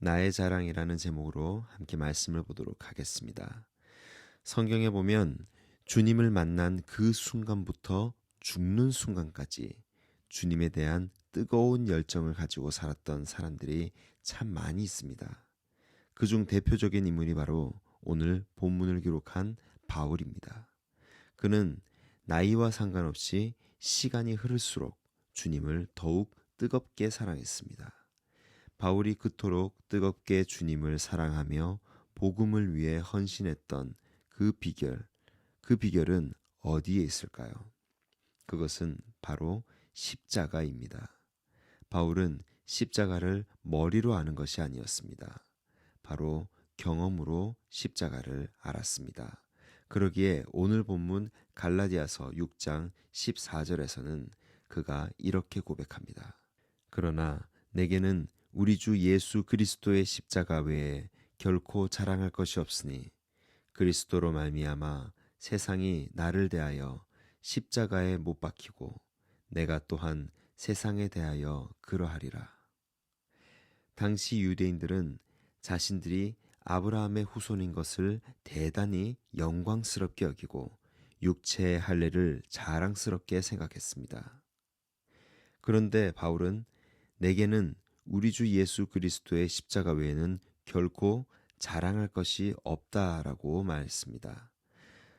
나의 자랑이라는 제목으로 함께 말씀을 보도록 하겠습니다. 성경에 보면 주님을 만난 그 순간부터 죽는 순간까지 주님에 대한 뜨거운 열정을 가지고 살았던 사람들이 참 많이 있습니다. 그중 대표적인 인물이 바로 오늘 본문을 기록한 바울입니다. 그는 나이와 상관없이 시간이 흐를수록 주님을 더욱 뜨겁게 사랑했습니다. 바울이 그토록 뜨겁게 주님을 사랑하며 복음을 위해 헌신했던 그 비결은 어디에 있을까요? 그것은 바로 십자가입니다. 바울은 십자가를 머리로 아는 것이 아니었습니다. 바로 경험으로 십자가를 알았습니다. 그러기에 오늘 본문 갈라디아서 6장 14절에서는 그가 이렇게 고백합니다. 그러나 내게는 우리 주 예수 그리스도의 십자가 외에 결코 자랑할 것이 없으니 그리스도로 말미암아 세상이 나를 대하여 십자가에 못 박히고 내가 또한 세상에 대하여 그러하리라. 당시 유대인들은 자신들이 아브라함의 후손인 것을 대단히 영광스럽게 여기고 육체의 할례를 자랑스럽게 생각했습니다. 그런데 바울은 내게는 우리 주 예수 그리스도의 십자가 외에는 결코 자랑할 것이 없다라고 말했습니다.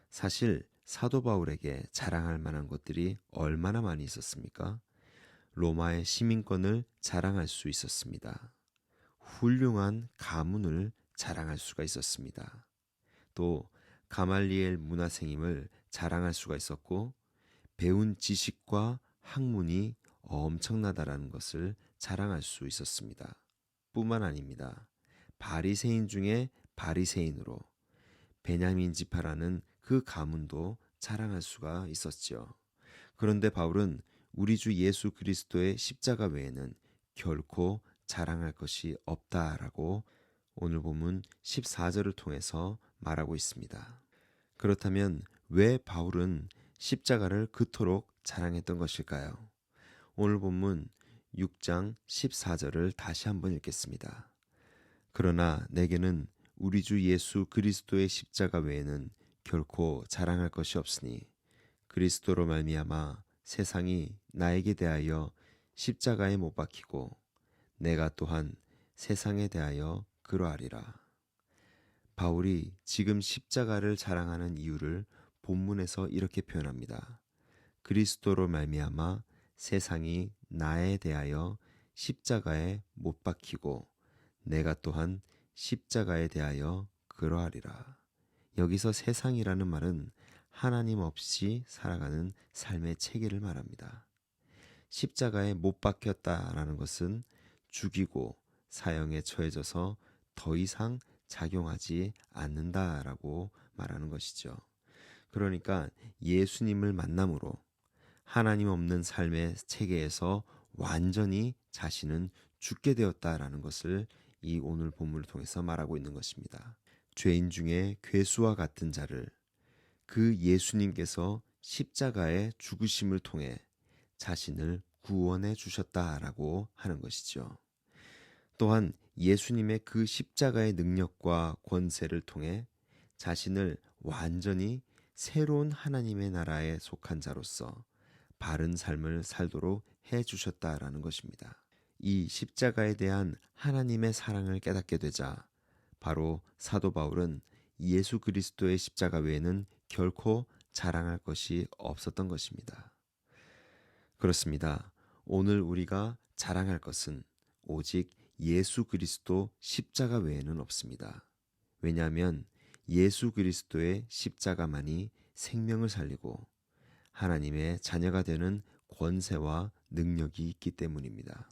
사실 사도 바울에게 자랑할 만한 것들이 얼마나 많이 있었습니까? 로마의 시민권을 자랑할 수 있었습니다. 훌륭한 가문을 자랑할 수가 있었습니다. 또 가말리엘 문화생임을 자랑할 수가 있었고 배운 지식과 학문이 엄청나다라는 것을 자랑할 수 있었습니다. 뿐만 아닙니다. 바리새인 중에 바리새인으로 베냐민 지파라는 그 가문도 자랑할 수가 있었지요. 그런데 바울은 우리 주 예수 그리스도의 십자가 외에는 결코 자랑할 것이 없다라고 오늘 본문 14절을 통해서 말하고 있습니다. 그렇다면 왜 바울은 십자가를 그토록 자랑했던 것일까요? 오늘 본문 6장 14절을 다시 한번 읽겠습니다. 그러나 내게는 우리 주 예수 그리스도의 십자가 외에는 결코 자랑할 것이 없으니 그리스도로 말미암아 세상이 나에게 대하여 십자가에 못 박히고 내가 또한 세상에 대하여 그러하리라. 바울이 지금 십자가를 자랑하는 이유를 본문에서 이렇게 표현합니다. 그리스도로 말미암아 세상이 나에 대하여 십자가에 못 박히고 내가 또한 십자가에 대하여 그러하리라. 여기서 세상이라는 말은 하나님 없이 살아가는 삶의 체계를 말합니다. 십자가에 못 박혔다라는 것은 죽이고 사형에 처해져서 더 이상 작용하지 않는다라고 말하는 것이죠. 그러니까 예수님을 만남으로 하나님 없는 삶의 체계에서 완전히 자신은 죽게 되었다라는 것을 이 오늘 본문을 통해서 말하고 있는 것입니다. 죄인 중에 괴수와 같은 자를 그 예수님께서 십자가의 죽으심을 통해 자신을 구원해 주셨다라고 하는 것이죠. 또한 예수님의 그 십자가의 능력과 권세를 통해 자신을 완전히 새로운 하나님의 나라에 속한 자로서 바른 삶을 살도록 해 주셨다라는 것입니다. 이 십자가에 대한 하나님의 사랑을 깨닫게 되자 바로 사도 바울은 예수 그리스도의 십자가 외에는 결코 자랑할 것이 없었던 것입니다. 그렇습니다. 오늘 우리가 자랑할 것은 오직 예수 그리스도 십자가 외에는 없습니다. 왜냐하면 예수 그리스도의 십자가만이 생명을 살리고 하나님의 자녀가 되는 권세와 능력이 있기 때문입니다.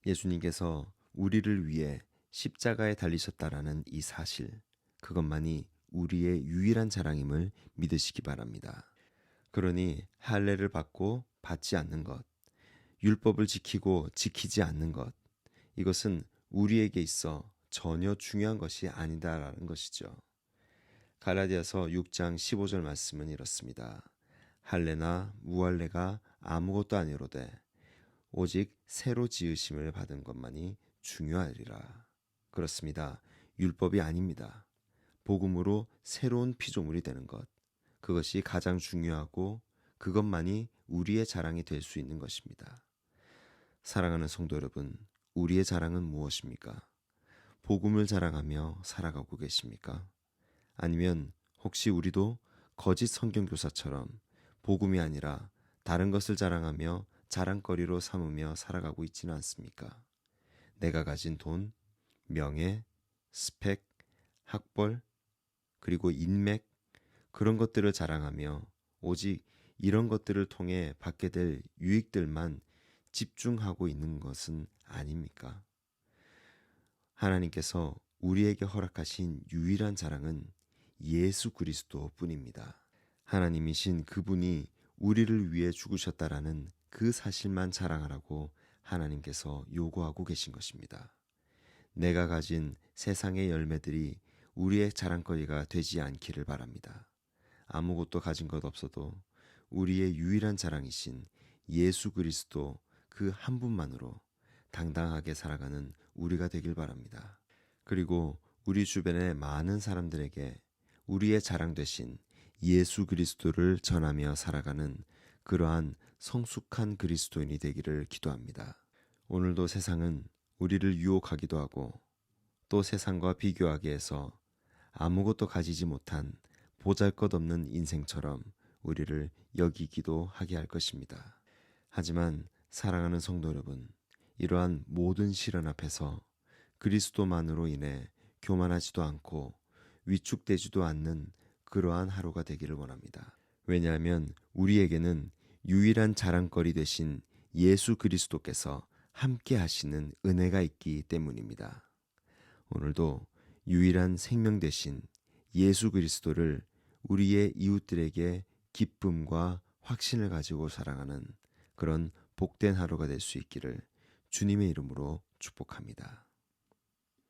예수님께서 우리를 위해 십자가에 달리셨다라는 이 사실, 그것만이 우리의 유일한 자랑임을 믿으시기 바랍니다. 그러니 할례를 받고 받지 않는 것, 율법을 지키고 지키지 않는 것, 이것은 우리에게 있어 전혀 중요한 것이 아니다라는 것이죠. 갈라디아서 6장 15절 말씀은 이렇습니다. 할례나 무할례가 아무것도 아니로되 오직 새로 지으심을 받은 것만이 중요하리라. 그렇습니다. 율법이 아닙니다. 복음으로 새로운 피조물이 되는 것. 그것이 가장 중요하고 그것만이 우리의 자랑이 될 수 있는 것입니다. 사랑하는 성도 여러분, 우리의 자랑은 무엇입니까? 복음을 자랑하며 살아가고 계십니까? 아니면 혹시 우리도 거짓 성경교사처럼 복음이 아니라 다른 것을 자랑하며 자랑거리로 삼으며 살아가고 있지는 않습니까? 내가 가진 돈, 명예, 스펙, 학벌, 그리고 인맥, 그런 것들을 자랑하며 오직 이런 것들을 통해 받게 될 유익들만 집중하고 있는 것은 아닙니까? 하나님께서 우리에게 허락하신 유일한 자랑은 예수 그리스도 뿐입니다. 하나님이신 그분이 우리를 위해 죽으셨다라는 그 사실만 자랑하라고 하나님께서 요구하고 계신 것입니다. 내가 가진 세상의 열매들이 우리의 자랑거리가 되지 않기를 바랍니다. 아무것도 가진 것 없어도 우리의 유일한 자랑이신 예수 그리스도 그 한 분만으로 당당하게 살아가는 우리가 되길 바랍니다. 그리고 우리 주변의 많은 사람들에게 우리의 자랑 되신 예수 그리스도를 전하며 살아가는 그러한 성숙한 그리스도인이 되기를 기도합니다. 오늘도 세상은 우리를 유혹하기도 하고 또 세상과 비교하게 해서 아무것도 가지지 못한 보잘것없는 인생처럼 우리를 여기기도 하게 할 것입니다. 하지만 사랑하는 성도 여러분, 이러한 모든 시련 앞에서 그리스도만으로 인해 교만하지도 않고 위축되지도 않는 그러한 하루가 되기를 원합니다. 왜냐하면 우리에게는 유일한 자랑거리 되신 예수 그리스도께서 함께 하시는 은혜가 있기 때문입니다. 오늘도 유일한 생명 되신 예수 그리스도를 우리의 이웃들에게 기쁨과 확신을 가지고 사랑하는 그런 복된 하루가 될 수 있기를 주님의 이름으로 축복합니다.